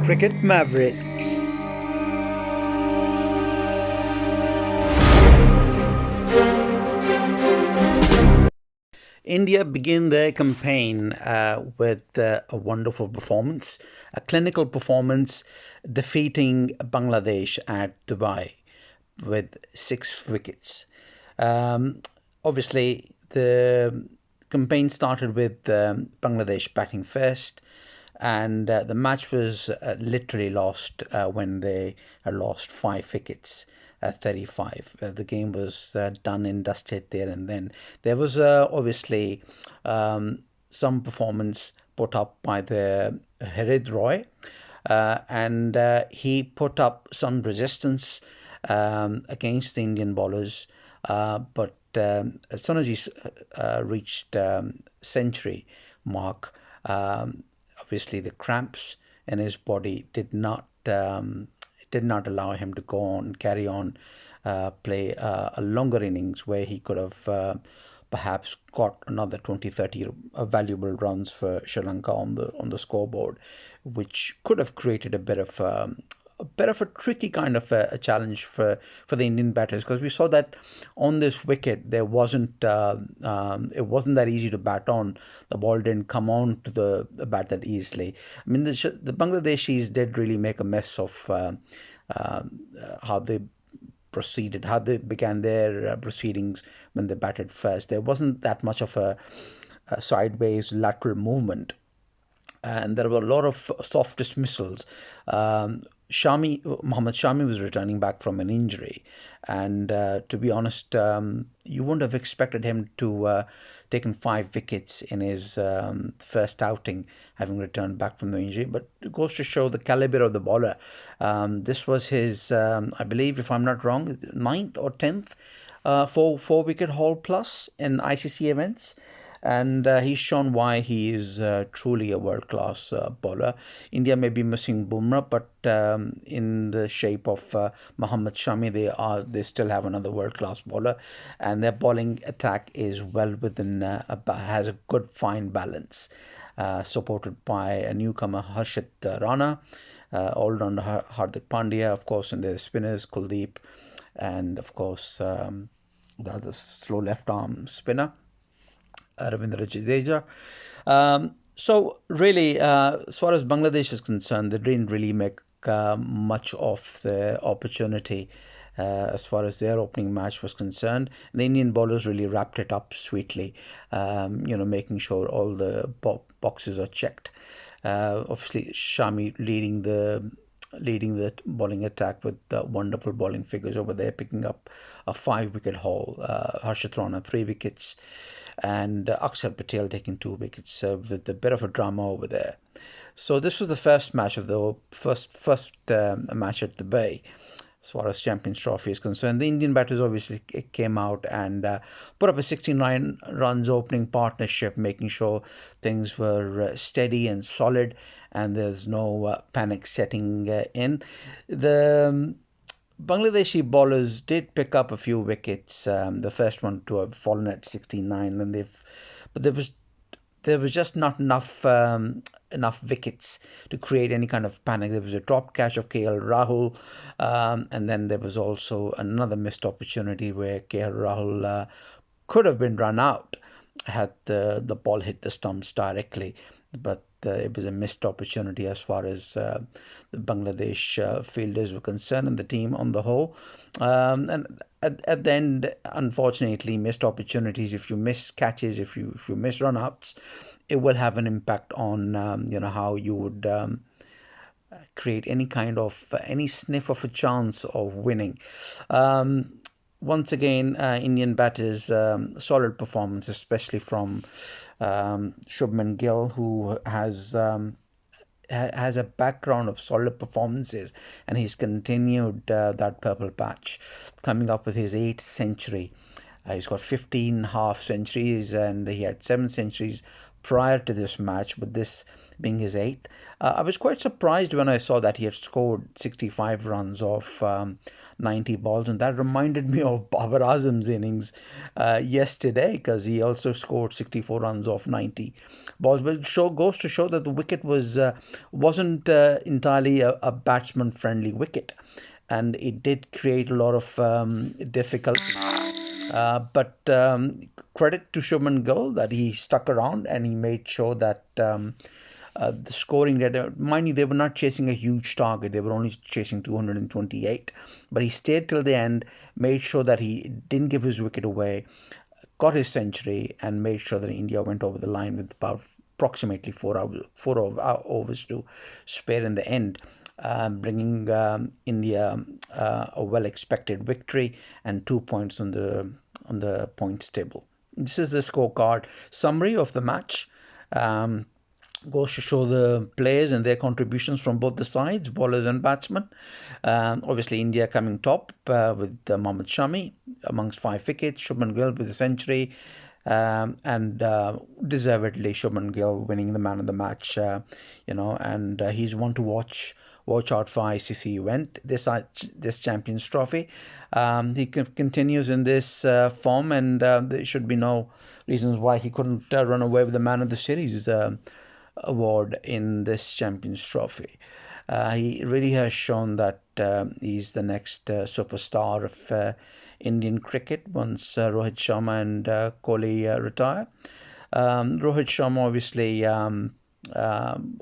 Cricket Mavericks. India began their campaign with a wonderful performance, a clinical performance, defeating Bangladesh at Dubai with 6 wickets. Um, Obviously, the campaign started with Bangladesh batting first, and the match was literally lost when they had lost 5 wickets at 35. The game was done and dusted there and then. There was obviously some performance put up by the Harid Roy, and he put up some resistance against the Indian bowlers. But as soon as he reached century mark, obviously the cramps in his body did not allow him to go on, carry on, play a longer innings where he could have perhaps got another 20, 30 valuable runs for Sri Lanka on the scoreboard, which could have created a bit of a tricky kind of a challenge for the Indian batters, because we saw that on this wicket there wasn't it wasn't that easy to bat on. The ball didn't come on to the bat that easily. I mean, the Bangladeshis did really make a mess of uh, how they proceeded, how they began their proceedings when they batted first. There wasn't that much of a sideways lateral movement, and there were a lot of soft dismissals. Mohammed Shami was returning back from an injury, and to be honest, you wouldn't have expected him to taken 5 wickets in his first outing, having returned back from the injury. But it goes to show the caliber of the bowler. This was his, I believe, if I'm not wrong, ninth or tenth four wicket haul plus in ICC events, and he's shown why he is truly a world class bowler. India may be missing Bumrah, but in the shape of MohammedShami, they still have another world class bowler, and their bowling attack is well within has a good fine balance, supported by a newcomer Harshit Rana, all-rounder Hardik Pandya, of course, and their spinners Kuldeep, and of course the other slow left arm spinner Ravindra Jadeja. So really, as far as Bangladesh is concerned, they didn't really make much of the opportunity as far as their opening match was concerned. The Indian bowlers really wrapped it up sweetly, making sure all the boxes are checked. Obviously, Shami leading the bowling attack with wonderful bowling figures over there, picking up a 5 wicket haul. Harshit Rana 3 wickets, and Akshar Patel taking 2 wickets with a bit of a drama over there. So this was the first match of the first match at the Bay. As far as Champions Trophy is concerned, the Indian batters obviously came out and put up a 69 runs opening partnership, making sure things were steady and solid, and there's no panic setting in. The Bangladeshi bowlers did pick up a few wickets. The first one to have fallen at 69, and but there was just not enough wickets to create any kind of panic. There was a drop catch of KL Rahul, and then there was also another missed opportunity where KL Rahul could have been run out had the ball hit the stumps directly, but it was a missed opportunity as far as the Bangladesh fielders were concerned and the team on the whole. And at the end, unfortunately, missed opportunities. If you miss catches, if you miss run-outs, it will have an impact on how you would create any sniff of a chance of winning. Once again, Indian batters, solid performance, especially from Shubman Gill, who has a background of solid performances, and he's continued that purple patch, coming up with his 8th century. He's got 15 half centuries, and he had 7 centuries prior to this match, but this being his eighth. I was quite surprised when I saw that he had scored 65 runs off 90 balls, and that reminded me of Babar Azam's innings yesterday, because he also scored 64 runs off 90 balls. But it goes to show that the wicket wasn't entirely a batsman friendly wicket, and it did create a lot of difficulty. But credit to Shubman Gill that he stuck around and he made sure that the scoring rate, mind you, they were not chasing a huge target. They were only chasing 228. But he stayed till the end, made sure that he didn't give his wicket away, got his century, and made sure that India went over the line with about approximately overs to spare in the end, bringing India a well-expected victory and 2 points on the points table. This is the scorecard summary of the match. Goes to show the players and their contributions from both the sides, bowlers and batsmen. Obviously, India coming top with MohammedShami amongst 5 wickets, Shubman Gill with a century, and deservedly Shubman Gill winning the man of the match. And he's one to watch out for ICC event this Champions Trophy. He continues in this form, and there should be no reasons why he couldn't run away with the man of the series award in this Champions Trophy. He really has shown that he's the next superstar of Indian cricket once Rohit Sharma and Kohli retire. Rohit Sharma obviously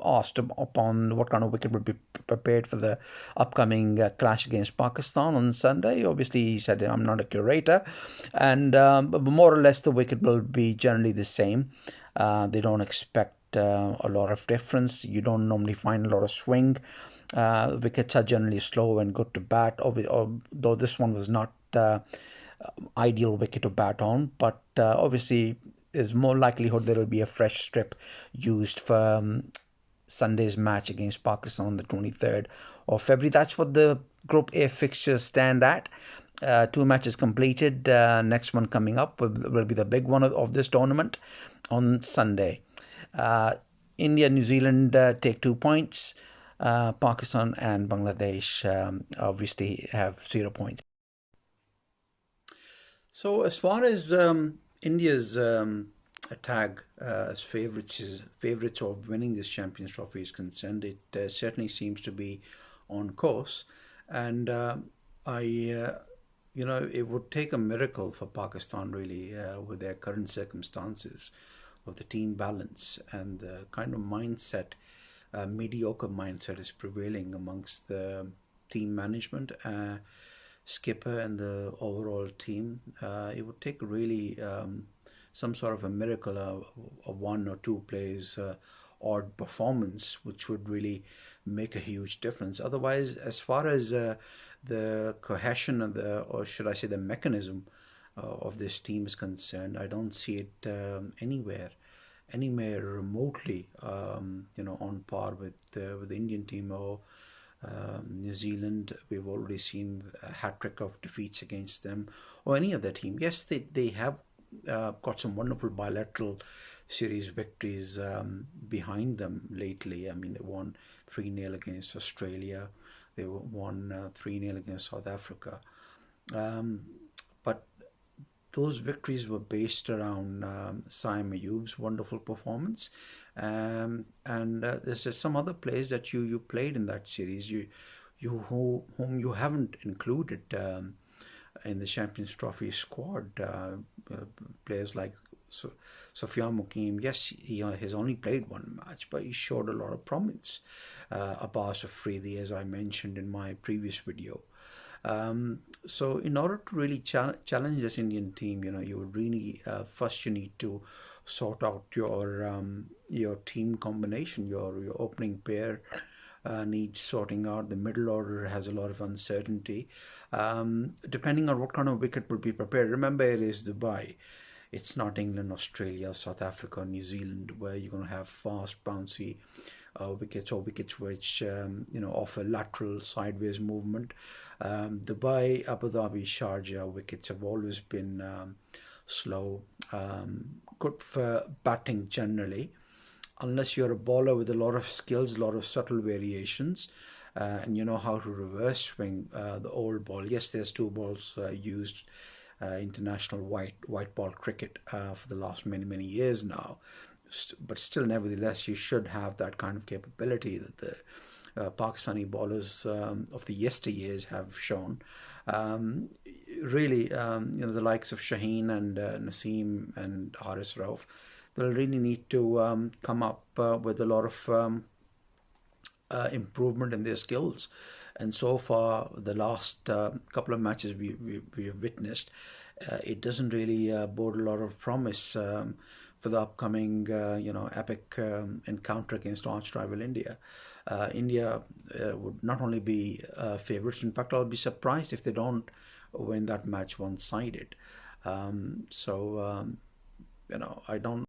asked upon what kind of wicket would be prepared for the upcoming clash against Pakistan on Sunday. Obviously, he said, I'm not a curator, and but more or less the wicket will be generally the same. They don't expect a lot of difference. You don't normally find a lot of swing. Wickets are generally slow and good to bat, though this one was not ideal wicket to bat on, but obviously there's more likelihood there will be a fresh strip used for Sunday's match against Pakistan on the 23rd of February. That's what the Group A fixtures stand at. 2 matches completed. Next one coming up will be the big one of this tournament on Sunday. India and New Zealand take 2 points. Pakistan and Bangladesh obviously have 0 points. So as far as India's tag as favorites of winning this Champions Trophy is concerned, it certainly seems to be on course, and it would take a miracle for Pakistan really with their current circumstances of the team balance and the kind of mindset, mediocre mindset is prevailing amongst the team management, skipper and the overall team. It would take really some sort of a miracle, a 1 or 2 plays odd performance, which would really make a huge difference. Otherwise, as far as the cohesion of or should I say the mechanism of this team is concerned, I don't see it anywhere remotely, on par with the Indian team or New Zealand. We've already seen a hat trick of defeats against them or any other team. Yes, they have got some wonderful bilateral series victories behind them lately. I mean, they won 3-0 against Australia. They won 3-0 against South Africa. But those victories were based around Saim Ayub's wonderful performance, and there's some other players that you played in that series. Whom you haven't included in the Champions Trophy squad. Players like Sufyan Mukim. Yes, he has only played 1 match, but he showed a lot of promise. Abbas Afridi, as I mentioned in my previous video. So in order to really challenge this Indian team, you would really first you need to sort out your team combination. Your opening pair needs sorting out. The middle order has a lot of uncertainty, depending on what kind of wicket will be prepared. Remember, it is Dubai. It's not England, Australia, South Africa, New Zealand, where you're going to have fast, bouncy wickets or wickets which offer lateral sideways movement. Dubai, Abu Dhabi, Sharjah wickets have always been slow, good for batting generally. unless you're a bowler with a lot of skills, a lot of subtle variations, and you know how to reverse swing the old ball. Yes, there's two balls used international white ball cricket for the last many years now, but still, nevertheless, you should have that kind of capability that the Pakistani bowlers of the yesteryears have shown. Um, Really, the likes of Shaheen and Naseem and Haris Rauf, they'll really need to come up with a lot of improvement in their skills. And so far, the last couple of matches we have witnessed, it doesn't really bode a lot of promise for the upcoming, epic encounter against arch rival India. India would not only be favourites, in fact, I'll be surprised if they don't win that match one-sided. I don't.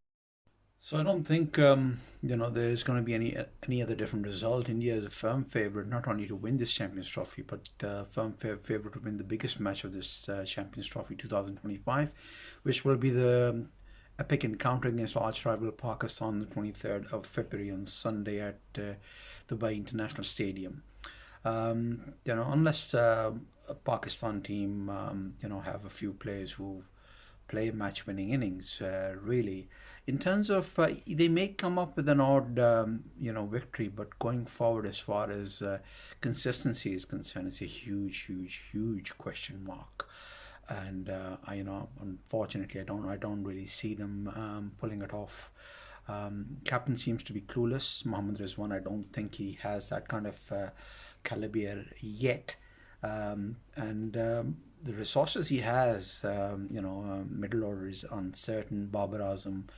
So I don't think there's going to be any other different result. India is a firm favorite not only to win this Champions Trophy, but firm favorite to win the biggest match of this Champions Trophy 2025, which will be the epic encounter against arch rival Pakistan on the 23rd of February on Sunday at Dubai International Stadium. Unless a Pakistan team, have a few players who play match-winning innings, really. In terms of, they may come up with an odd, victory, but going forward, as far as consistency is concerned, it's a huge question mark. And unfortunately, I don't really see them pulling it off. Captain seems to be clueless. Mohammad Rizwan, I don't think he has that kind of caliber yet. And the resources he has, middle order is uncertain. Babar Azam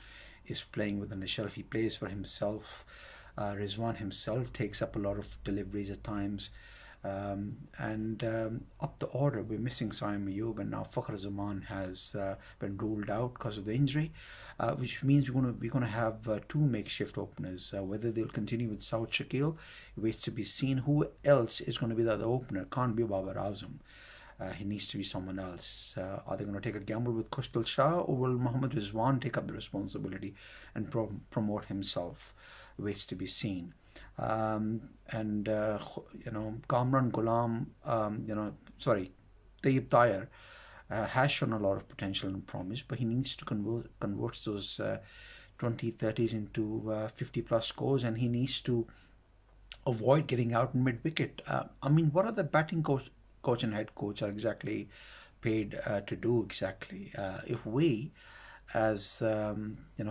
is playing with an shelf. He plays for himself. Rizwan himself takes up a lot of deliveries at times. And up the order, we're missing Saim Ayub, and now Fakhr Zaman has been ruled out because of the injury, which means we're gonna have two makeshift openers. Whether they'll continue with Saud Shakil, waits to be seen. Who else is going to be the other opener? Can't be Babar Azam. He needs to be someone else. Are they going to take a gamble with Kushtal Shah, or will Mohammad Rizwan take up the responsibility and promote himself? Waits to be seen. Kamran Ghulam, Tayyib Tayyar has shown a lot of potential and promise, but he needs to convert those 20-30s into 50 plus scores, and he needs to avoid getting out in mid wicket. What are the batting coach and head coach are exactly paid to do exactly? If we, as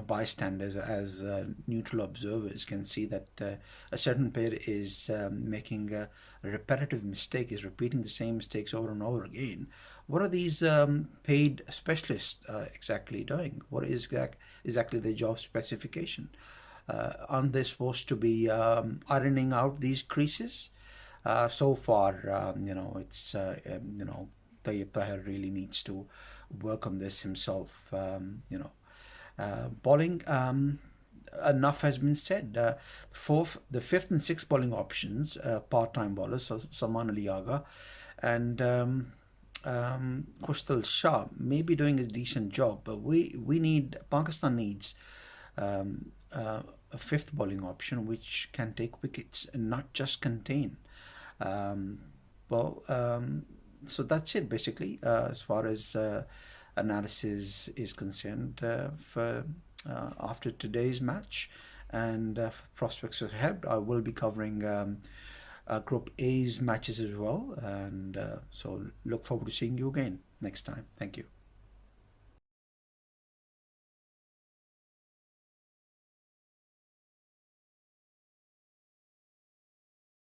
bystanders, as neutral observers, can see that a certain player is making a repetitive mistake, is repeating the same mistakes over and over again, what are these paid specialists exactly doing? What is exactly their job specification? Aren't they supposed to be ironing out these creases? So far, it's Tayyip Tahir really needs to work on this himself. Bowling, enough has been said. The fifth and sixth bowling options, part-time bowlers, Salman Ali Agha and Kustal Shah may be doing a decent job, but Pakistan needs a fifth bowling option which can take wickets and not just contain. Um, well, so that's it basically, as far as analysis is concerned for after today's match, and for prospects ahead. I will be covering Group A's matches as well, and so look forward to seeing you again next time. Thank you.